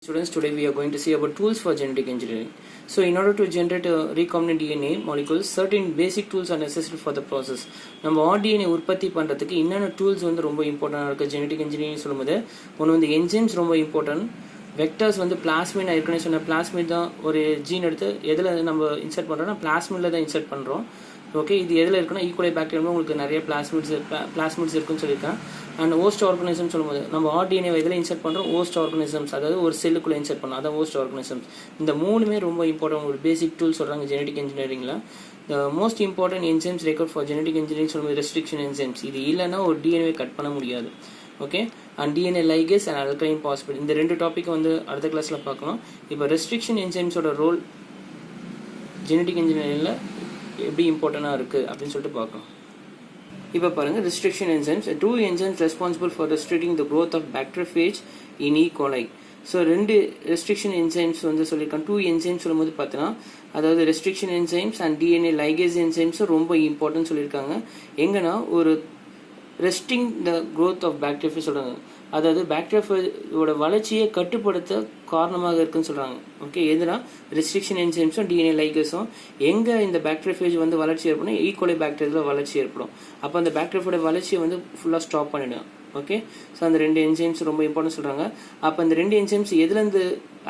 Students, today we are going to see about tools for genetic engineering. So in order to generate a recombinant DNA molecules, certain basic tools are necessary for the process. நம்ம RDNA உற்பத்தி பண்றதுக்கு என்னென்ன tools வந்து ரொம்ப இம்பார்ட்டன்டா இருக்கு genetic engineering சொல்லும்போது ஒன்று வந்து என்சைம்ஸ் ரொம்ப இம்பார்ட்டன்ட். வெக்டர்ஸ் வந்து பிளாஸ்மிட், நான் ஏற்கனவே சொன்ன பிளாஸ்மிட் தான் ஒரு ஜீன் எடுத்து எதில் நம்ம இன்சர்ட் பண்ணுறோம்னா பிளாஸ்மிட்ல தான் இன்சர்ட் பண்ணுறோம். ஓகே, இது எதில் இருக்குன்னா ஈக்குவலை பாக்டீரியா உங்களுக்கு நிறைய பிளாஸ்மிட்ஸ் இருக்குன்னு சொல்லியிருக்கேன். அண்ட் ஹோஸ்ட் ஆர்கனிசம் சொல்லும்போது நம்ம RDNA இதில் இன்சர்ட் பண்ணுறோம் ஹோஸ்ட் ஆர்கனிசம்ஸ், அதாவது ஒரு செல்லுக்குள்ளே இன்சர்ட் பண்ணோம், அதான் ஹோஸ்ட் ஆர்கனிசம்ஸ். இந்த மூணுமே ரொம்ப இம்பார்ட்டன்ட் ஒரு பேசிக் டூல் சொல்கிறாங்க ஜெனடிக் இன்ஜினியரிங்கில். The most important enzymes record for genetic engineering சொல்லும்போது ரெஸ்ட்ரிக்ஷன் என்சைம்ஸ். இது இல்லைன்னா ஒரு DNA கட் பண்ண முடியாது. Okay, and DNA ligase and அல்கைன் பாஸ்பேட், இந்த ரெண்டு டாபிக் வந்து அடுத்த கிளாஸில் பார்க்கலாம். இப்போ ரெஸ்ட்ரிக்ஷன் என்சைம்ஸோட ரோல் ஜெனடிக் இன்ஜினியரிங்கில் எப்படி இம்பார்ட்டண்டாக இருக்குது அப்படின்னு சொல்லிட்டு பார்க்கலாம். இப்போ பாருங்கள், restriction enzymes, two enzymes responsible for restricting the growth of bacteriophage in E. coli. So ரெண்டு ரெஸ்ட்ரிக்ஷன் என்சைம்ஸ் வந்து சொல்லியிருக்காங்க. டூ என்சைம்ஸ் சொல்லும்போது பார்த்தீங்கன்னா அதாவது restriction enzymes and DNA ligase என்சைம்ஸும் ரொம்ப இம்பார்ட்டன்ட் சொல்லியிருக்காங்க. எங்கன்னா ஒரு resting the growth of bacteriophage சொல்கிறாங்க, அதாவது பாக்டீரியாவோட வளர்ச்சியை கட்டுப்படுத்த காரணமாக இருக்குன்னு சொல்கிறாங்க. ஓகே, எதுனா ரெஸ்ட்ரிக்ஷன் என்சைம்ஸும் DNA லைகேஸும் எங்கே இந்த பாக்டீரியாஃபேஜ் வந்து வளர்ச்சி ஏற்படும், ஈக்குவலை பாக்டீரியாவில் வளர்ச்சி ஏற்படும். அப்போ அந்த பாக்டீரியாவோட வளர்ச்சியை வந்து ஃபுல்லாக ஸ்டாப் பண்ணிடும். ஓகே, ஸோ அந்த ரெண்டு என்சைம்ஸ் ரொம்ப இம்பார்ட்டன்ட் சொல்கிறாங்க. அப்போ அந்த ரெண்டு என்சைம்ஸ் எதுலேருந்து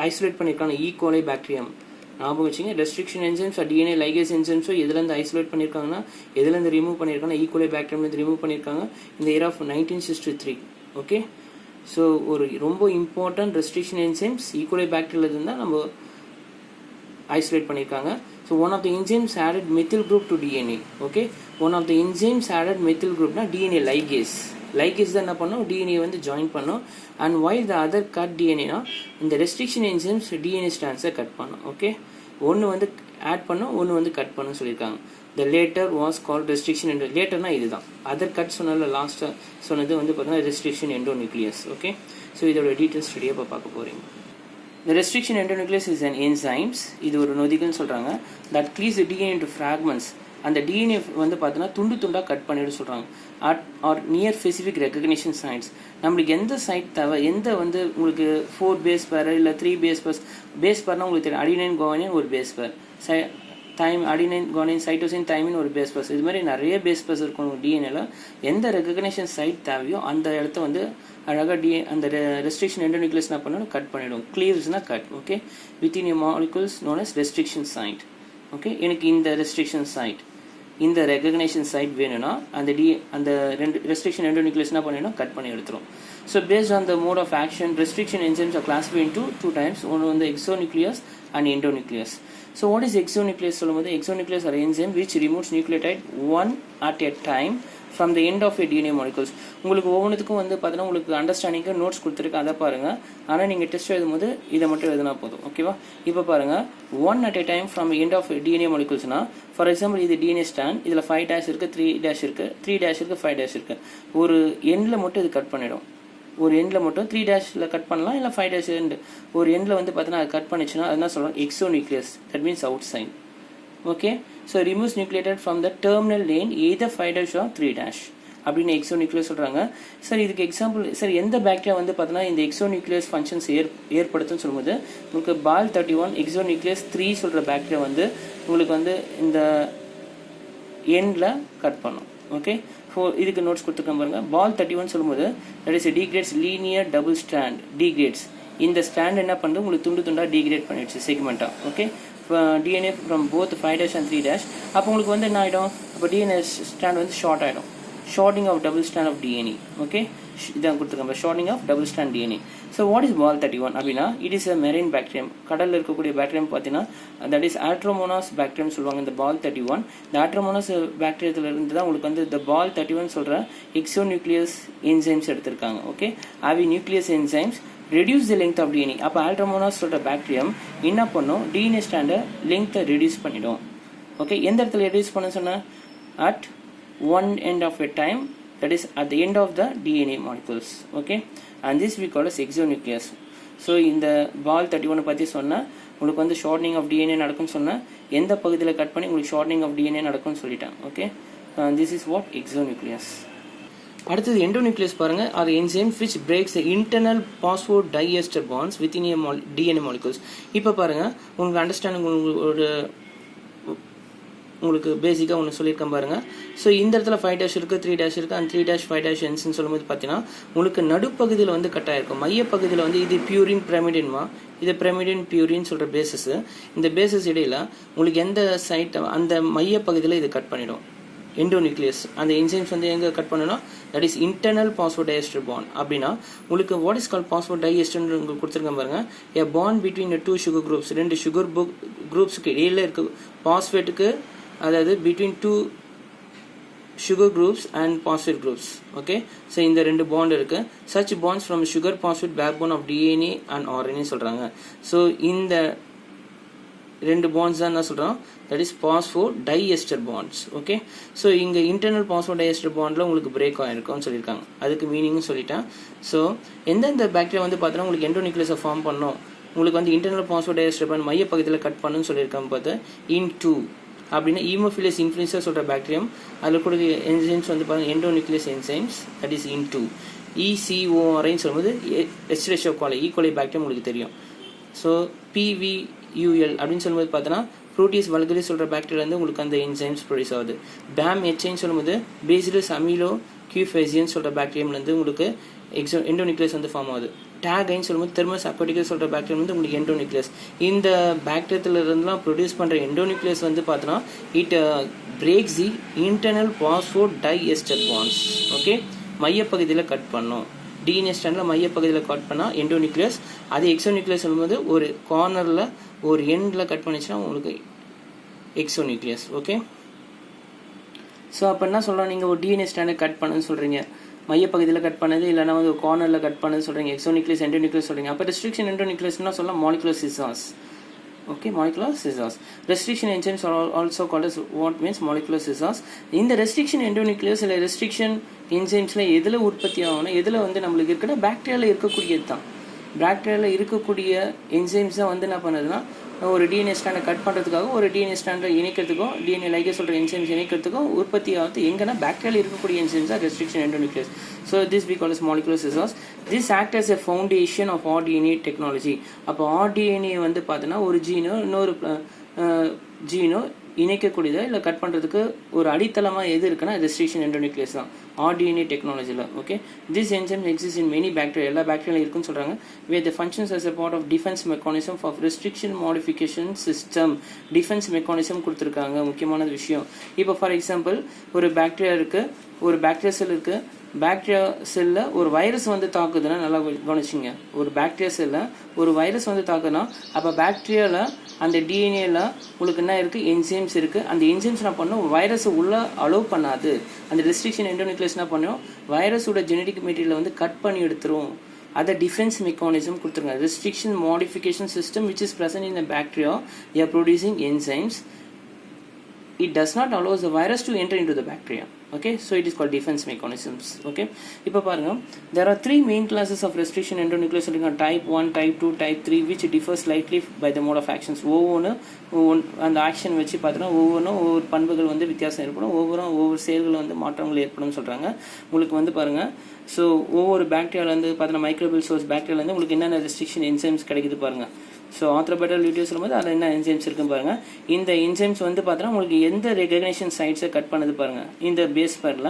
ஐசோலேட் பண்ணியிருக்காங்க, ஈக்குவலை பாக்டீரியம். ஞாபகம் வச்சுங்க, ரெஸ்ட்ரிக்ஷன் என்சைம்ஸ் DNA லைகேஸ் என்சைம்ஸும் எதுலேருந்து ஐசோலேட் பண்ணியிருக்காங்கன்னா எதுலேருந்து ரிமூவ் பண்ணியிருக்காங்கன்னா ஈக்குவலை பாக்டீரியம் ரிமூவ் பண்ணியிருக்காங்க இந்த இயர் ஆஃப் 1963. ஓகே, ஸோ ஒரு ரொம்ப இம்பார்ட்டன்ட் ரெஸ்ட்ரிக்ஷன் என்சைம்ஸ் ஈக்குவலை பாக்டீரியாவில் இருந்தால் நம்ம ஐசோலேட் பண்ணியிருக்காங்க. So one of the enzymes added methyl group to DNA. Okay, one of the enzymes added methyl குரூப்னா DNA லைகேஸ் தான் என்ன பண்ணோம், DNA வந்து ஜாயின் பண்ணோம். And while the other cut DNAனா இந்த ரெஸ்ட்ரிக்ஷன் என்சைம்ஸ் DNA ஸ்டாண்ட்ஸை கட் பண்ணோம். ஓகே, ஒன்று வந்து ஆட் பண்ணோம், ஒன்று வந்து கட் பண்ண சொல்லியிருக்காங்க. The latter was called restriction endo. லேட்டர்னா இதுதான், அதர் கட் சொன்னல லாஸ்ட்டாக சொன்னது வந்து பார்த்தீங்கன்னா ரெஸ்ட்ரிக்ஷன் எண்டோநியூக்ளியஸ். ஓகே, ஸோ இதோட டீட்டெயில்ஸ் ஸ்டடியாக இப்போ பார்க்க போகிறீங்க. The restriction endonuclease is an enzymes. இது ஒரு நொதிகள்னு சொல்கிறாங்க. that cleaves the DNA into fragments. அந்த DNA வந்து பார்த்தீங்கன்னா துண்டு துண்டாக கட் பண்ணிட்டு சொல்கிறாங்க. Are near specific recognition sites, நம்மளுக்கு எந்த சைட் தேவை, எந்த வந்து உங்களுக்கு 4 பேஸ் பேர் இல்லை 3 பேஸ் பேர்னா உங்களுக்கு தெரியும், அடினைன் குவானின் ஒரு base pair, adenine guanine cytosine thymine ஒரு பேஸ் பேர்ஸ், இது மாதிரி நிறைய பேஸ் பேர்ஸ் இருக்கும் DNAல. எந்த ரெகக்னிஷன் சைட் தேவையோ அந்த இடத்த வந்து அழகாக அந்த ரெஸ்ட்ரிக்ஷன் எண்டோநியூக்ளியஸ் என்ன பண்ணணும், கட் பண்ணிவிடும். க்ளீவ்ஸ்னா cut. Okay, within a molecules known as restriction site. Okay, எனக்கு இந்த ரெஸ்ட்ரிக்ஷன் சைட், இந்த ரெகக்னேஷன் சைட் வேணும்னா அந்த ரெண்டு ரெஸ்ட்ரிக்ஷன் எண்டோநியூக்ளியஸ் என்ன பண்ணிடணும், கட் பண்ணி எடுத்துரும். So based on the mode of action restriction enzymes are classified into 2 types. ஒன்று வந்து exonuclease and endonuclease. So what is exonuclease சொல்லும்போது, exonuclease are enzyme which removes nucleotide one at a time from the end of a DNA molecules. உங்களுக்கு ஒவ்வொன்றுக்கும் வந்து பார்த்தீங்கன்னா உங்களுக்கு understanding notes கொடுத்துருக்கு, அதை பாருங்கள். ஆனால் நீங்கள் டெஸ்ட் எழுதும்போது இதை மட்டும் எழுதினா போதும். ஓகேவா, இப்போ பாருங்கள், one at a time from end of DNA மாலிகுல்ஸ்னா ஃபார் எக்ஸாம்பிள் இது DNA ஸ்டாண்ட், இதில் 5 டேஷ் இருக்குது, 3 டேஷ் இருக்குது, 3 டேஷ் இருக்குது, 5 டேஷ் இருக்குது. ஒரு எண்டில் மட்டும் இது கட் பண்ணிடும், ஒரு எண்டில் மட்டும் 3 டேஷில் கட் பண்ணலாம், இல்லை 5 டேஷ் எண்டு ஒரு எண்டில் வந்து பார்த்தீங்கன்னா அது கட் பண்ணிச்சுன்னா அதுதான் சொல்லுவோம் exonuclease, that means outside. Okay, so removes nucleotide from the terminal lane either 5 dash or 3 dash அப்படின்னு எக்ஸோநியூக்ளியஸ் சொல்கிறாங்க. சார் இதுக்கு எக்ஸாம்பிள், சார் எந்த பாக்டீரியா வந்து பார்த்தீங்கன்னா இந்த எக்ஸோநியூக்ளியஸ் ஃபங்க்ஷன்ஸ் ஏற்படுத்துன்னு சொல்லும்போது உங்களுக்கு பால் 31 எக்ஸோநியூக்ளியஸ் 3 சொல்கிற பாக்டீரியா வந்து உங்களுக்கு வந்து இந்த எண்டில் கட் பண்ணும். ஓகே, இதுக்கு நோட்ஸ் கொடுத்துருக்கேன் பாருங்க. பால் 31 சொல்லும்போது that is degrades linear double strand, degrades இந்த ஸ்டாண்ட் என்ன பண்ணுறது உங்களுக்கு துண்டு துண்டாக டிகிரேட் பண்ணிடுச்சு செக்மெண்ட்டாக. Okay, DNA from both 5 dash and 3 dash. அப்போ உங்களுக்கு வந்து என்ன ஆகிடும், அப்போ DNA ஸ்டாண்ட் வந்து ஷார்ட் ஆகிடும், shorting of double strand of DNA. Okay, இதான் கொடுத்துருக்கோம், shorting of double strand DNA. So what is Bal 31 அப்படின்னா, it is a marine bacterium. கடலில் இருக்கக்கூடிய பாக்டீரியம் பார்த்தீங்கன்னா தட் இஸ் ஆட்ரோமோனாஸ் பாக்டீரியம் சொல்லுவாங்க. இந்த பால் 31 இந்த ஆட்ரோமோனாஸ் பாக்டீரியத்தில் இருந்து தான் உங்களுக்கு வந்து இந்த பால் 31 சொல்கிற எக்ஸோநியூக்ளியஸ் என்சைம்ஸ் எடுத்திருக்காங்க. ஓகே, அவி nuclease enzymes reduce the length of DNA. அப்போ ஆல்ட்ரோமோனாஸ் சொல்கிற பாக்டீரியம் என்ன பண்ணும், DNA ஸ்டாண்டை லெங்த்தை ரெடியூஸ் பண்ணிடும். ஓகே, எந்த இடத்துல ரெடியூஸ் பண்ண சொன்னால் at one end of a time, that is at the end of the DNA molecules. Okay, and this we call as exonuclease. So இந்த பால் 31 பற்றி சொன்னால் உங்களுக்கு வந்து ஷார்ட்னிங் ஆஃப் DNA நடக்கும்னு சொன்னால் எந்த பகுதியில் கட் பண்ணி உங்களுக்கு ஷார்ட்னிங் ஆஃப் DNA நடக்கும்னு சொல்லிட்டேன். Okay, this is what exonuclease. அடுத்தது எண்டோநியூக்ளியஸ் பாருங்க, அது enzyme which breaks the internal phosphodiester bonds within a DNA molecules. இப்போ பாருங்க, உங்களுக்கு அண்டர்ஸ்டாண்டிங் உங்களுக்கு பேசிக்காக ஒன்று சொல்லியிருக்கேன் பாருங்க. ஸோ இந்த இடத்துல 5' இருக்குது, 3' இருக்குது, அந்த 3' 5' என்ஸ்ன்னு சொல்லும்போது பார்த்தீங்கன்னா உங்களுக்கு நடுப்பகுதியில் வந்து கட் ஆகிருக்கும். மையப்பகுதியில் வந்து இது பியூரின் பிரமிடின்மா, இது பிரமிடின் பியூரின் சொல்கிற பேசஸ். இந்த பேசஸ் இடையில உங்களுக்கு எந்த சைட் அந்த மையப்பகுதியில் இது கட் பண்ணிடும் எண்டோநியூக்ளியஸ். அந்த என்சைம்ஸ் வந்து எங்கே கட் பண்ணணும், that is internal phosphodiester bond. அப்படின்னா உங்களுக்கு வாட் இஸ் கால் பாஸ்போடைஎஸ்டர் உங்களுக்கு கொடுத்துருக்கேன் பாருங்க, a bond between two sugar groups, ரெண்டு சுகர் குரூப்ஸுக்கு இடையில இருக்க பாஸ்பேட்டுக்கு, அதாவது between two sugar groups and phosphate groups. Okay, so இந்த ரெண்டு பாண்ட் இருக்கு. Such bonds from sugar phosphate backbone of DNA and RNA சொல்றாங்க. ஸோ இந்த ரெண்டு பாண்ட்ஸ் தான் என்ன சொல்றோம், that is phosphodiester bonds. Okay, so இங்கே இன்டர்னல் பாஸ்போடைஎஸ்டர் பாண்டில் உங்களுக்கு பிரேக் ஆகிருக்கும்னு சொல்லியிருக்காங்க. அதுக்கு மீனிங்கும் சொல்லிட்டேன். ஸோ எந்தெந்த பாக்டீரியா வந்து பார்த்தீங்கன்னா உங்களுக்கு எண்டோநியூக்ளியஸை ஃபார்ம் பண்ணோம், உங்களுக்கு வந்து இன்டர்னல் பாஸ்போடைஎஸ்டர் பாண்ட் மையப்பகுதியில் கட் பண்ணுன்னு சொல்லியிருக்காங்க. பார்த்து இன்2 அப்படின்னா ஈமோஃபிலஸ் இன்ஃப்ளூயன்ஸா சொல்கிற பாக்டீரியம், அதில் கூட என்சைம்ஸ் வந்து பார்த்தீங்கன்னா எண்டோநியூக்ளியஸ் என்சைம்ஸ், தட் இஸ் இன்2. ECORன்னு சொல்லும்போது எஸ்டரேஷியோ கோலை, ஈகோலை பாக்டீரியம் உங்களுக்கு தெரியும். ஸோ PVUL அப்படின்னு சொல்லும்போது பார்த்தோன்னா ப்ரோட்டீஸ் வல்கரிஸ் சொல்கிற பாக்டீரியா வந்து உங்களுக்கு அந்த என்சைம்ஸ் ப்ரொடியூஸ் ஆகுது. BAMHன்னு சொல்லும்போது பேசிலஸ் அமிலோ கியூஃபேசியன் சொல்கிற பாக்டீரியம்லேருந்து உங்களுக்கு எண்டோநியூக்ளியஸ் வந்து ஃபார்ம் ஆகுது. டேக்ன்னு சொல்லும்போது தெர்மஸ் அக்வாட்டிகஸ் சொல்கிற பாக்டீரியம் வந்து உங்களுக்கு எண்டோநியூக்ளியஸ். இந்த பாக்டீரியத்துல இருந்துலாம் ப்ரொடியூஸ் பண்ணுற எண்டோநியூக்ளியஸ் வந்து பார்த்தோன்னா it breaks the internal phosphodiester bonds. Okay, மையப்பகுதியில் கட் பண்ணும். டிஎன்ஏ ஸ்டாண்டில் மையப்பகுதியில் கட் பண்ணால் எண்டோநியூக்ளியஸ். அது எக்ஸோநியூக்ளியஸ் சொல்லும்போது ஒரு கார்னரில் ஒரு எண்டில் கட் பண்ணிச்சுன்னா உங்களுக்கு எக்ஸோநியூக்ளியஸ். ஓகே, ஸோ அப்போ என்ன சொல்கிறோம், நீங்கள் ஒரு டிஎன்ஏ ஸ்டாண்டை கட் பண்ணுன்னு சொல்கிறீங்க, மையப்பகுதியில் கட் பண்ணது இல்லைனா வந்து கார்னரில் கட் பண்ணது சொல்கிறீங்க, எக்ஸோநியூக்ளியஸ் எண்டோநியூக்ளியஸ் சொல்கிறீங்க. அப்போ ரெஸ்ட்ரிக்ஷன் எண்டோநியூக்ளியஸ்னா சொல்லலாம் molecular சிசார்ஸ். Okay, molecular scissors. Restriction enzymes are also called as what means molecular scissors. இந்த restriction endonuclease இல்லை restriction enzymes எதில் உற்பத்தி ஆகணும், எதில் வந்து நம்மளுக்கு இருக்குன்னா பாக்டீரியாவில் இருக்கக்கூடியது தான். பாக்டீரியாவில் இருக்கக்கூடிய என்சைம்ஸ் தான் வந்து என்ன பண்ணுதுன்னா ஒரு டிஎன்ஏ ஸ்டாண்டை கட் பண்ணுறதுக்காக ஒரு டிஎன்ஏ ஸ்டாண்டை இணைக்கிறதுக்கும் டிஎன்ஏ லைகேஸ் சொல்கிற என்சைம்ஸ் இணைக்கிறதுக்கும் உற்பத்தி ஆகுது எங்கன்னா பாக்டீரியாவில் இருக்கக்கூடிய என்சைம்ஸ் தான் restriction endonuclease. So this we call as molecular scissors. This act as a foundation of RDNA technology. அப்போ RDNA வந்து பார்த்தோன்னா ஒரு ஜீனோ இன்னொரு ஜீனோ இணைக்கக்கூடியதா இல்லை கட் பண்ணுறதுக்கு ஒரு அடித்தளமாக எது இருக்குன்னா ரெஸ்ட்ரிக்ஷன் எண்டோநியூக்ளியஸ் தான் RDNA டெக்னாலஜியில். Okay, this enzymes exist in many bacteria, எல்லா பாக்டீரியா இருக்குன்னு சொல்கிறாங்க. where the functions as a part of defense mechanism of restriction modification system. Defence mechanism கொடுத்துருக்காங்க, முக்கியமான விஷயம். இப்போ ஃபார் எக்ஸாம்பிள் ஒரு பாக்டீரியா இருக்குது, ஒரு பாக்டீரியா செல் இருக்குது, பாக்டீரியா செல்லில் ஒரு வைரஸ் வந்து தாக்குதுன்னா நல்லா கவனிச்சிங்க, ஒரு பாக்டீரியா செல்லில் ஒரு வைரஸ் வந்து தாக்குதுன்னா அப்போ பாக்டீரியாவில் அந்த டிஎன்ஏல உங்களுக்கு என்ன இருக்குது, என்சைம்ஸ் இருக்குது. அந்த என்சைம்ஸ் என்ன பண்ணும், வைரஸை உள்ளே அலோவ் பண்ணாது. அந்த ரெஸ்ட்ரிக்ஷன் எண்டோநியூக்ளியஸ் என்ன பண்ணும், வைரஸோட ஜெனடிக் மெட்டீரியலை வந்து கட் பண்ணி எடுத்துரும். அதை டிஃபென்ஸ் மெக்கானிசம் கொடுத்துருங்க. Restriction modification system which is present in the bacteria, they are producing enzymes. It does not allow the virus to enter into the bacteria. Okay, so it is called defense mechanisms. Okay, இப்போ பாருங்க, there are three main classes of restriction endonuclease, type 1, type 2, type 3, which differ slightly by the mode of actions. ஒவ்வொன்று அந்த action வச்சு பார்த்தோன்னா ஒவ்வொன்றும் ஒவ்வொரு பண்புகள் வந்து வித்தியாசம் ஏற்படும், ஒவ்வொரு செயல்கள் வந்து மாற்றங்கள் ஏற்படும் சொல்கிறாங்க. உங்களுக்கு வந்து பாருங்க, ஸோ ஒவ்வொரு பாக்டீரியாவில் வந்து பார்த்தோன்னா மைக்ரோபியல் சோர்ஸ் பாக்டீரியாவில் வந்து உங்களுக்கு என்னென்ன ரெஸ்ட்ரிக்ஷன் என்சைம்ஸ் கிடைக்குது பாருங்க. ஸோ ஆத்ரோபைட்டல் வீடியோஸ் சொல்லும்போது அதில் என்ன என்சைம்ஸ் இருக்குன்னு பாருங்கள். இந்த என்சைம்ஸ் வந்து பார்த்தோன்னா உங்களுக்கு எந்த ரெகக்னேஷன் சைட்ஸை கட் பண்ணது பாருங்கள். இந்த பேஸ் பேரில்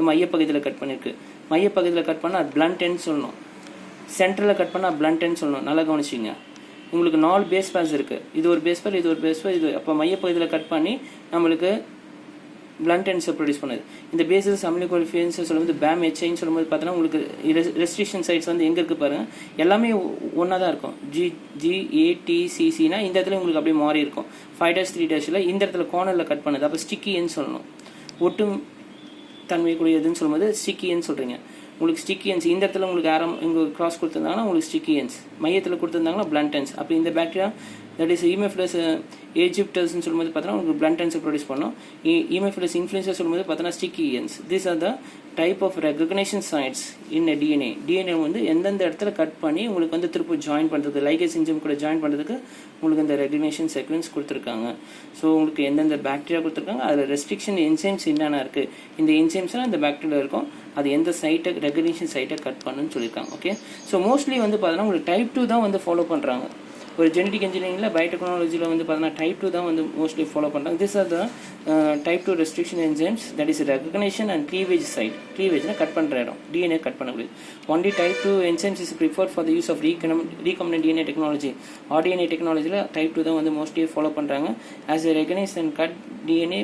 மையப்பகுதியில் கட் பண்ணியிருக்கு, மையப்பகுதியில் கட் பண்ணால் அது பிளண்ட் எண்ட் சொல்லணும், சென்டரில் கட் பண்ணால் பிளண்ட் எண்ட் சொல்லணும். நல்லா கவனிச்சிங்க, உங்களுக்கு 4 பேஸ் பேர்ஸ் இருக்குது, இது ஒரு பேஸ் பேர், இது ஒரு பேஸ் பேர், இது அப்போ மையப்பகுதியில் கட் பண்ணி நம்மளுக்கு பிளண்ட் எண்ட்ஸை ப்ரொடியூஸ் பண்ணுது. இந்த பேசிஸ் அமிலோகுலிஃபியன்ஸ் சொல்லும்போது BAMHன்னு சொல்லும்போது பார்த்தோன்னா உங்களுக்கு ரெஸ்ட்ரிக்ஷன் சைட்ஸ் வந்து எங்கே இருக்குது பாருங்கள், எல்லாமே ஒன்றா தான் இருக்கும். GATCCனா இந்த இடத்துல உங்களுக்கு அப்படியே மாறி இருக்கும். 5'3'ல் இந்த இடத்துல கார்னரில் கட் பண்ணுது, அப்போ ஸ்டிக்கின்னு சொல்லணும். ஒட்டும் தன்மைக்குரியதுன்னு சொல்லும்போது ஸ்டிக்கின்னு சொல்கிறீங்க. உங்களுக்கு ஸ்டிக்கியன்ஸ் இந்த இடத்துல உங்களுக்கு இங்கே கிராஸ் கொடுத்துருந்தாங்கன்னா உங்களுக்கு ஸ்டிக்கியன்ஸ், மையத்தில் கொடுத்துருந்தாங்கன்னா பிளண்ட் எண்ட்ஸ். அப்போ இந்த பாக்டீரியா தட் இஸ் ஏஜிப்டர்ஸ்னு சொல்லும்போது பார்த்தீங்கன்னா உங்களுக்கு பிளண்ட் எண்ட்ஸ் ப்ரொடியூஸ் பண்ணோம். ஈமோஃபிலஸ் இன்ஃப்ளூயன்சர் சொல்லும்போது பார்த்தீங்கன்னா sticky ends. These are the type of recognition sites in DNA. DNA வந்து எந்தெந்த இடத்துல கட் பண்ணி உங்களுக்கு வந்து திருப்பி ஜாயின் பண்ணுறதுக்கு லைகேஸ் என்சைம் கூட ஜாயின் பண்ணுறதுக்கு உங்களுக்கு இந்த ரெகக்னேஷன் சீக்வென்ஸ் கொடுத்துருக்காங்க. ஸோ உங்களுக்கு எந்தெந்த பாக்டீரியா கொடுத்துருக்காங்க, அதில் ரெஸ்ட்ரிக்ஷன் என்சைம்ஸ் என்னென்ன இருக்குது, இந்த என்சைம்ஸ்லாம் இந்த பாக்டீரியா இருக்கும், அது எந்த சைட்டை ரெகக்னேஷன் சைட்டை கட் பண்ணுன்னு சொல்லியிருக்காங்க. ஓகே, ஸோ மோஸ்ட்லி வந்து பார்த்தீங்கன்னா உங்களுக்கு டைப் 2 தான் வந்து ஃபாலோ பண்ணுறாங்க. ஒரு ஜெனடிக் இன்ஜினியரிங்கில் பயோடெக்னாலஜியில் வந்து பார்த்தீங்கன்னா டைப் 2 தான் வந்து மோஸ்ட்லி ஃபாலோ பண்ணுறாங்க. This are the type 2 restriction enzymes, that is recognition and cleavage site. க்ளீவேஜ்னா கட் பண்ணுற இடம், டிஎன்ஏ கட் பண்ண முடியாது. Only type 2 enzymes is preferred for the use of recombinant DNA technology. RDNA டெக்னாலஜியில் type 2 தான் வந்து mostly follow பண்ணுறாங்க. As a recognise and cut DNA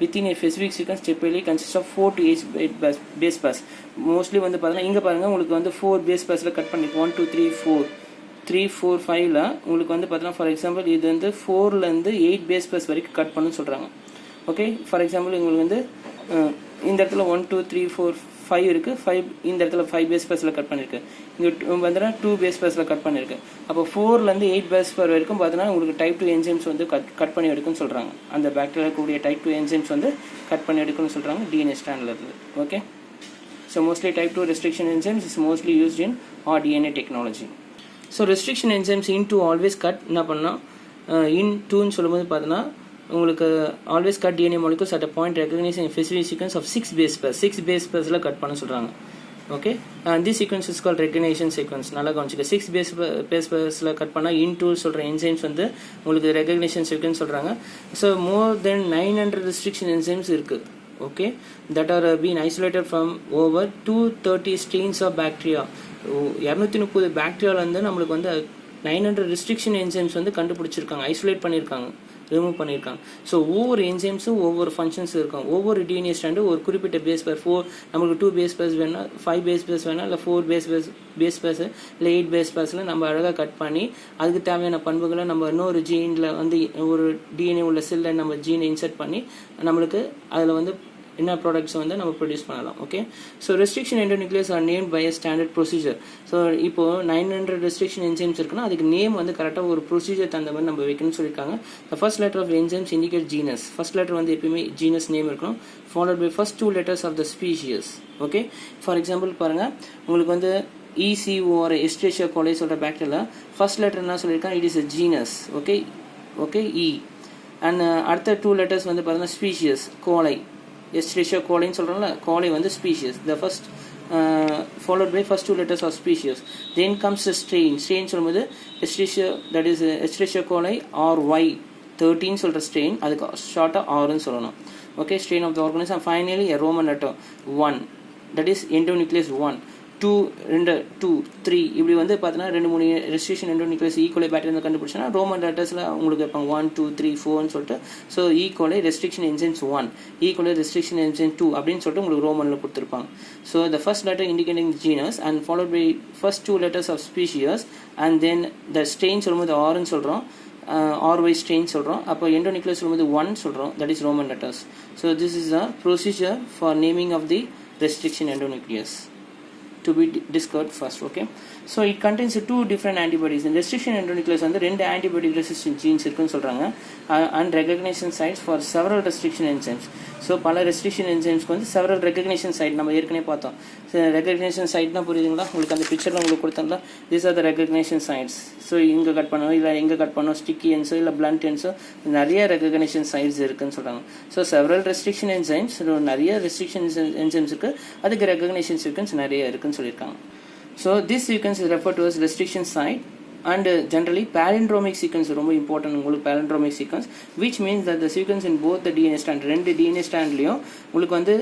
within a specific sequence typically consists of 4 to 8 base pairs. Mostly வந்து பார்த்தீங்கன்னா இங்கே பாருங்கள் உங்களுக்கு வந்து 4 பேஸ் பேர்ஸில் கட் பண்ணிருக்கு. 1 2 3 4 3 4 5ல் உங்களுக்கு வந்து பார்த்தீங்கன்னா ஃபார் எக்ஸாம்பிள் இது வந்து 4லேருந்து 8 பேஸ் பேர்ஸ் வரைக்கும் கட் பண்ணுன்னு சொல்கிறாங்க. ஓகே, ஃபார் எக்ஸாம்பிள் உங்களுக்கு வந்து இந்த இடத்துல 1 2 3 4 5 இருக்குது. 5 இந்த இடத்துல 5 பேஸ் பேர்ஸில் கட் பண்ணியிருக்கு. இங்கே பார்த்தீங்கன்னா 2 பேஸ் பேர்ஸில் கட் பண்ணியிருக்கு. அப்போ 4லேருந்து 8 பேஸ் பேர் வரைக்கும் பார்த்தீங்கன்னா உங்களுக்கு டைப் 2 என்சைம்ஸ் வந்து கட் பண்ணி எடுக்குன்னு சொல்கிறாங்க. அந்த பாக்டீரியா கூடிய டைப் 2 என்சைம்ஸ் வந்து கட் பண்ணி எடுக்குன்னு சொல்கிறாங்க டிஎன்ஏ ஸ்டாண்டில் இருந்து. Okay, so mostly type 2 restriction enzymes is mostly used in RDNA technology. So restriction enzymes in to always cut என்ன பண்ணால் இன் டூன்னு சொல்லும்போது பார்த்தீங்கன்னா உங்களுக்கு always cut DNA molecules at a point recognising specific sequence of 6 base pairs. 6 base பேர்ஸில் cut பண்ண சொல்கிறாங்க. Okay, this sequence is call recognition sequence. நல்லா கவனிச்சுக்க, 6 பேஸ் பேர்ஸில் கட் பண்ணால் இன் டூ சொல்கிற என்சைம்ஸ் வந்து உங்களுக்கு ரெகக்னேஷன் சீக்வென்ஸ் சொல்கிறாங்க. So more than 900 restriction enzymes இருக்குது. Okay, that are been isolated from over 230 strains of bacteria. 230 பாக்டீரியாவிலேருந்து நம்மளுக்கு வந்து 900 ரெஸ்ட்ரிக்ஷன் என்சைம்ஸ் வந்து கண்டுபிடிச்சிருக்காங்க, ஐசோலேட் பண்ணியிருக்காங்க, ரிமூவ் பண்ணியிருக்காங்க. ஸோ ஒவ்வொரு என்சைம்ஸும் ஒவ்வொரு ஃபங்க்ஷன்ஸ் இருக்கும். ஒவ்வொரு டிஎன்ஏ ஸ்டாண்டு ஒரு குறிப்பிட்ட பேஸ் பேர் 4 நம்மளுக்கு 2 பேஸ் பேர்ஸ் வேணா, 5 பேஸ் பேர்ஸ் வேணா, இல்லை 4 பேஸ் பேர்ஸ் இல்லை 8 பேஸ் பேர்ஸில் நம்ம அழகாக கட் பண்ணி அதுக்கு தேவையான பண்புகளை நம்ம இன்னொரு ஜீனில் வந்து ஒரு டிஎன்ஏ உள்ள செல்லில் நம்ம ஜீனை இன்சர்ட் பண்ணி நம்மளுக்கு அதில் வந்து என்ன ப்ராடக்ட்ஸ் வந்து நம்ம ப்ரொடியூஸ் பண்ணலாம். Okay, so restriction endonuclease are name by a standard procedure. So இப்போ 900 ரெஸ்ட்ரிக்ஷன் என்சைம்ஸ் இருக்குன்னா அதுக்கு நேம் வந்து கரெக்டாக ஒரு ப்ரொசீஜர் தகுந்த மாதிரி நம்ம வைக்கணும்னு சொல்லியிருக்காங்க. The first letter of enzymes indicate genus. First letter வந்து எப்பயுமே ஜீனஸ் நேம் இருக்கணும், followed by first 2 letters of the species. Okay, for example பாருங்கள், உங்களுக்கு வந்து ECOR எஸ்ட்ரேஷியா கோலை சொல்கிற பாக்டீரியா ஃபர்ஸ்ட் லெட்டர் என்ன சொல்லியிருக்காங்க, it is a genus. Okay okay E. And அடுத்த 2 letters வந்து பார்த்தீங்கன்னா ஸ்பீஷியஸ் கோலை, எஸ்ட்ரேஷியா கோலைன்னு சொல்கிறோம்ல, கோலை வந்து species. The first followed by first 2 letters of species. Then comes the strain. Strain சொல்லும்போது எஸ்ட்ரேஷியா, தட் இஸ் எஸ்ட்ரேஷியா கோலை RY 13 சொல்கிற ஸ்ட்ரெயின், அதுக்கு ஷார்ட்டாக Rன்னு சொல்லணும். Okay, strain of the organism. Finally a Roman letter 1, that is endonuclease 1. 2 2 3 இப்படி வந்து பார்த்தீங்கன்னா 2-3 ரெஸ்ட்ரிக்ஷன் எண்டோநியூக்ளியஸ் ஈக்குவலை பேட்டர்ன் கண்டுபிடிச்சோன்னா ரோமன் லெட்டர்ஸில் உங்களுக்கு வைப்பாங்க 1 2 3 4ன்னு சொல்லிட்டு. So E coli restriction enzymes 1, E coli restriction enzyme 2 அப்படின்னு சொல்லிட்டு உங்களுக்கு ரோமனில் கொடுத்துருப்பாங்க. So the first letter indicating genus and followed by first 2 letters of species and then the strain சொல்லும்போது ஆர்ன்னு சொல்கிறோம், RY ஸ்ட்ரெயின் சொல்கிறோம். அப்போ எண்டோநியூக்ளியஸ் சொல்லும்போது 1 சொல்கிறோம், that is Roman letters. So this is a procedure for naming of the restriction endonuclease to be discovered first. Okay, so it contains 2 different antibodies. In restriction endonuclease வந்து 2 antibody resistant genes இருக்குன்னு சொல்றாங்க, and recognition sites for several restriction enzymes. so பல restriction enzymes வந்து several recognition site நம்ம ஏற்கனவே பார்த்தோம். recognition site னா புரியுதுங்களா உங்களுக்கு, அந்த பிக்சர்ல உங்களுக்கு கொடுத்தேன்ல, these are the recognition sites. so இங்க கட் பண்ணோம், இல்ல எங்க கட் பண்ணோம், ஸ்டிக்கி என்ஸோ இல்ல blunt என்ஸோ, நிறைய recognition sites இருக்குன்னு சொல்றாங்க. so several restriction enzymes, நிறைய restriction enzymes இருக்கு, அதுக்கு recognition sequence நிறைய இருக்குன்னு சொல்லியிருக்காங்க. so this sequence is referred to as restriction site and generally palindromic sequence ரொம்ப important உங்களுக்கு, palindromic sequence, which means that the sequence in both the DNA strand, 2 DNA strandலயும் உங்களுக்கு வந்து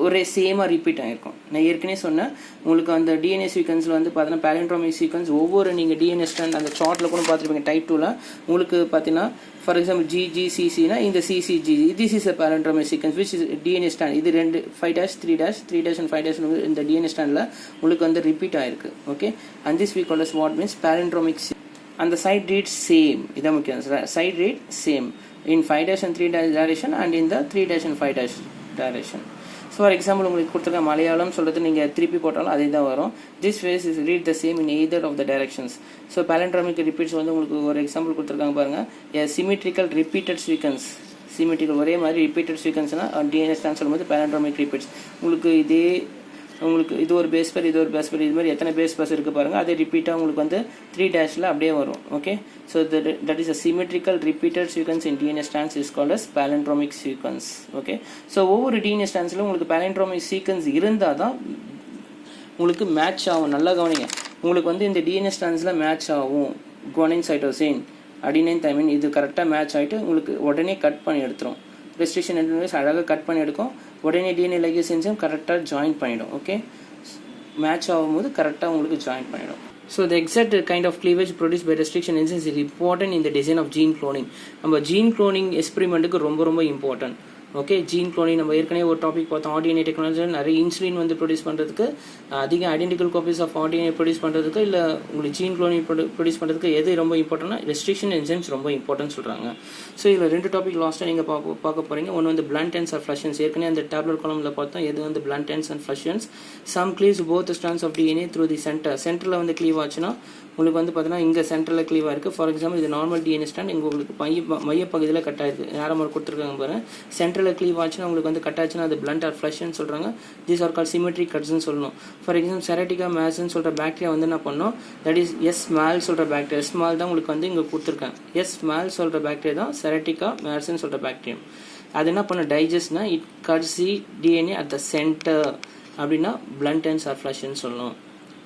ஒரே சேமாக ரிப்பீட் ஆகிருக்கும். நான் ஏற்கனவே சொன்னேன் உங்களுக்கு அந்த டிஎன்ஏ சீக்வன்ஸில் வந்து பார்த்தீங்கன்னா பேலண்ட்ரோமிக் சீக்வன்ஸ் ஒவ்வொரு நீங்கள் டிஎன்ஏ ஸ்டாண்ட் அந்த சார்ட்டில் கூட பார்த்துருப்பீங்க டைப் 2ல உங்களுக்கு பார்த்தீங்கன்னா ஃபார் எக்ஸாம்பிள் GGCCனா இந்த CCG, this is a palindromic sequence which is DNA strand. இது 2 5' 3' and 5' இந்த டிஎன்ஏ ஸ்டாண்டில் உங்களுக்கு வந்து ரிப்பீட் ஆகிருக்கு. Okay, and this we call as what means palindromic. and the side reads same, இதான் முக்கியம், side read same in 5' and 3' direction and in the 3' and 5' direction. So for example உங்களுக்கு கொடுத்துருக்க மலையாளம் சொல்கிறது நீங்கள் திருப்பி போட்டாலும் அதே தான் வரும். This phase is read the same in either of the directions. So palindromic repeats வந்து உங்களுக்கு ஒரு எக்ஸாம்பிள் கொடுத்துருக்காங்க பாருங்கள். a symmetrical repeated sequence, symmetrical ஒரே மாதிரி ரிப்பீட்டட் சீக்வன்ஸ்னால் டிஎன்ஏ ஸ்டாண்ட் சொல்லும்போது palindromic repeats. உங்களுக்கு இது ஒரு பேஸ் பேர், இது ஒரு பேஸ் பேர், இது மாதிரி எத்தனை பேஸ் பேர்ஸ் இருக்குது பாருங்கள். அதே ரிப்பீட்டாக உங்களுக்கு வந்து 3 டேஷில் அப்படியே வரும். Okay, so that is a symmetrical repeated sequence in DNA stands is called as palindromic sequence. Okay, so ஒவ்வொரு டிஎன்ஏ ஸ்டாண்ட்ஸில் உங்களுக்கு palindromic சீக்வன்ஸ் இருந்தால் தான் உங்களுக்கு மேட்ச் ஆகும். நல்லா கவனிங்க, உங்களுக்கு வந்து இந்த டிஎன்ஏ ஸ்டாண்ட்ஸில் மேட்ச் ஆகும். குவானின், சைட்டோசின், அடினைன், தைமின் இது கரெக்டாக மேட்ச் ஆகிட்டு உங்களுக்கு உடனே கட் பண்ணி எடுத்துரும். ரெஸ்ட்ரிக்ஷன் என்டோனுக்ளியஸ் அழகாக கட் பண்ணி எடுக்கும். உடனே டிஎன்ஏ லைகேஸ் என்சைம் கரெக்டாக ஜாயின் பண்ணிடும். ஓகே, மேட்ச் ஆகும்போது கரெக்டாக உங்களுக்கு ஜாயின் பண்ணிடும். So the exact kind of cleavage produced by restriction enzymes is important in the design of gene cloning. நம்ம gene cloning எக்ஸ்பெரிமெண்ட்டுக்கு ரொம்ப இம்பார்ட்டன்ட். ஓகே, ஜீன் குளோனிங் நம்ம ஏற்கனவே ஒரு டாபிக் பார்த்தோம். ஆர்டிஎன்ஏ டெக்னாலஜி நிறைய இன்சுலின் வந்து ப்ரொடியூஸ் பண்ணுறதுக்கு, அதிக identical copies of rDNA produce பண்ணுறதுக்கு, இல்லை உங்களுக்கு ஜீன் குளோனிங் ப்ரொடியூஸ் பண்ணுறதுக்கு எது ரொம்ப இம்பார்ட்டன்ட்னா ரெஸ்ட்ரிக்ஷன் என்சைம்ஸ் ரொம்ப இம்பார்ட்டன்ட் சொல்கிறாங்க. ஸோ இதில் 2 டாபிக் லாஸ்ட்டாக நீங்கள் பார்க்க போகிறீங்க. ஒன்று வந்து பிளண்ட் எண்ட்ஸ் ஆர் ஃப்ளஷன்ஸ். ஏற்கனவே அந்த டேப்லெட் காலமில் பார்த்தோம் எது வந்து blunt ends and flush ends. Some cleaves both strands of DNA through the சென்டரில் வந்து க்ளீவ் ஆச்சுன்னா உங்களுக்கு வந்து பார்த்தீங்கன்னா இங்கே சென்டரில் க்ளீவாக இருக்குது. ஃபார் எக்ஸாம்பிள் இது நார்மல் டிஎன்ஏ ஸ்டாண்ட், இங்கே உங்களுக்கு மையப்பகுதியில் கட் ஆயிருக்கு. யாரை மாதிரி கொடுத்துருக்காங்க பாருங்க. சென்டரில் க்ளீவ் ஆச்சுன்னா உங்களுக்கு வந்து கட் ஆச்சுன்னா அது பிளண்ட் ஆர் ஃப்ளஷ்ன்னு சொல்கிறாங்க. தீஸ் ஆர் கால் சிமெட்ரிக் கட்ஸ்ன்னு சொல்லணும். ஃபார் எக்ஸாம்பிள் செரட்டிகா மேஸ்ன்னு சொல்கிற பாக்டீரியா வந்து என்ன பண்ணோம், தட் இஸ் எஸ் ஸ்மால் சொல்கிற பாக்டீரியா. ஸ்மால் தான் உங்களுக்கு வந்து இங்கே கொடுத்துருக்கேன். எஸ் ஸ்மால் சொல்கிற பாக்டீரியா தான் செரட்டிகா மேஸ்ன்னு சொல்கிற பாக்டீரியா. அது என்ன பண்ண டைஜஸ்ட்னா it cuts the DNA at the centre, அப்படின்னா பிளண்ட் எண்ட்ஸ் ஆர் ஃப்ளஷ்ன்னு சொல்லணும்.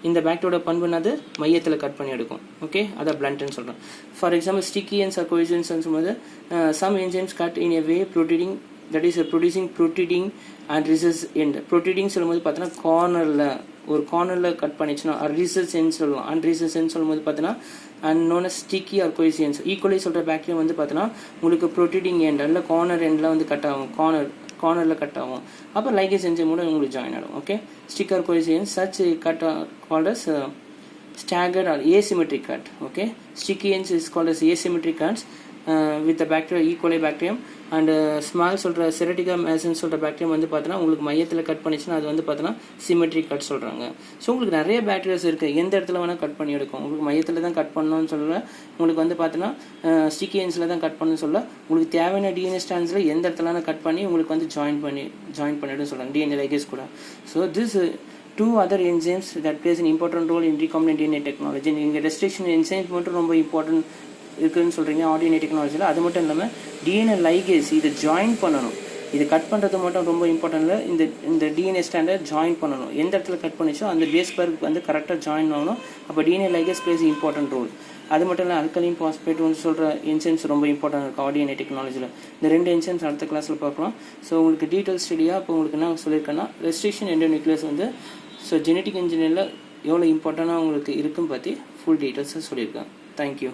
இந்த பாக்டீரியோட பண்பு என்னது, மையத்தில் கட் பண்ணி எடுக்கும். ஓகே, அதை பிளண்ட்னு சொல்கிறோம். For example sticky ends or cohesive ends சொல்லும்போது some enzymes cut in a way protruding, that is producing protruding and recessed end. ப்ரோட்டீடிங் சொல்லும்போது பார்த்தீங்கன்னா கார்னரில் கட் பண்ணிச்சுன்னா ரிசஸ் எண்ட் சொல்லலாம். அண்ட் ரிசஸ் எண்ட் சொல்லும்போது பார்த்தீங்கன்னா and known as sticky or cohesive ends. Equally சொல்கிற பாக்டீரியா வந்து பார்த்தீங்கன்னா உங்களுக்கு ப்ரோட்டீடிங் எண்ட் அல்ல கார்னர் எண்டில் வந்து கட் ஆகும், கார்னரில் கட் ஆகும். அப்போ லைகேஸ் என்சைம் கூட உங்களுக்கு ஜாயின் ஆகும். Okay, sticker cohesive ends such cut called as staggered or asymmetric cut. Okay, sticky ends is called as asymmetric cuts with the bacteria E. coli bacterium and small சொல்கிற செரட்டிகா Mason சொல்கிற bacterium வந்து பார்த்தீங்கன்னா உங்களுக்கு மையத்தில் cut பண்ணிச்சுன்னா அது வந்து பார்த்தீங்கன்னா சிமெட்ரிக் கட் சொல்கிறாங்க. ஸோ உங்களுக்கு நிறைய பாக்டீரியாஸ் இருக்குது, எந்த இடத்துல வேணால் கட் பண்ணி எடுக்கும். உங்களுக்கு மையத்தில் தான் கட் பண்ணணும்னு சொல்ல, உங்களுக்கு வந்து பார்த்தீங்கன்னா ஸ்டிக்கி எண்ட்ஸில் தான் கட் பண்ணணும்னு சொல்ல, உங்களுக்கு தேவையான டிஎன்ஏ ஸ்டாண்ட்ஸில் எந்த இடத்துல கட் பண்ணி உங்களுக்கு வந்து ஜாயின் பண்ணிவிடுன்னு சொல்கிறாங்க டிஎன்ஏ லைகேஸ் கூட. So this 2 other enzymes that plays an important role in recombinant DNA technology. நீங்கள் ரெஸ்ட்ரிக்ஷன் என்சைம்ஸ் மட்டும் ரொம்ப இம்பார்ட்டன்ட் இருக்குதுன்னு சொல்கிறீங்க ஆர்டிஎன்ஏ டெக்னாலஜியில். அது மட்டும் இல்லாமல் டிஎன்ஏ லைகேஸ் இதை ஜாயின் பண்ணணும். இது கட் பண்ணுறது மட்டும் ரொம்ப இம்பார்ட்டன்ட் இல்லை, இந்த டிஎன்ஏ ஸ்டாண்டர்ட் ஜாயின் பண்ணணும். எந்த இடத்துல கட் பண்ணிச்சோ அந்த பேஸ் பேருக்கு வந்து கரெக்டாக ஜாயின் ஆகணும். அப்போ DNA ligase plays important role. அது மட்டும் இல்லை அல்கலைன் பாஸ்பேட் வந்து சொல்கிற என்சைம்ஸ் ரொம்ப இம்பார்ட்டன்ட் இருக்குது ஆர்டிஎன்ஏ டெக்னாலஜியில். இந்த 2 என்சைம்ஸ் அடுத்த கிளாஸில் பார்க்கலாம். ஸோ உங்களுக்கு டீட்டெயில் ஸ்டடியாக இப்போ உங்களுக்கு என்ன சொல்லியிருக்கேன்னா ரெஸ்ட்ரிக்ஷன் எண்டோநியூக்ளியஸ் வந்து ஸோ ஜெனட்டிக் இன்ஜினியரில் எவ்வளோ இம்பார்ட்டண்ட்டாக உங்களுக்கு இருக்குன்னு பற்றி ஃபுல் டீட்டெயில்ஸை சொல்லியிருக்கேன். தேங்க்யூ.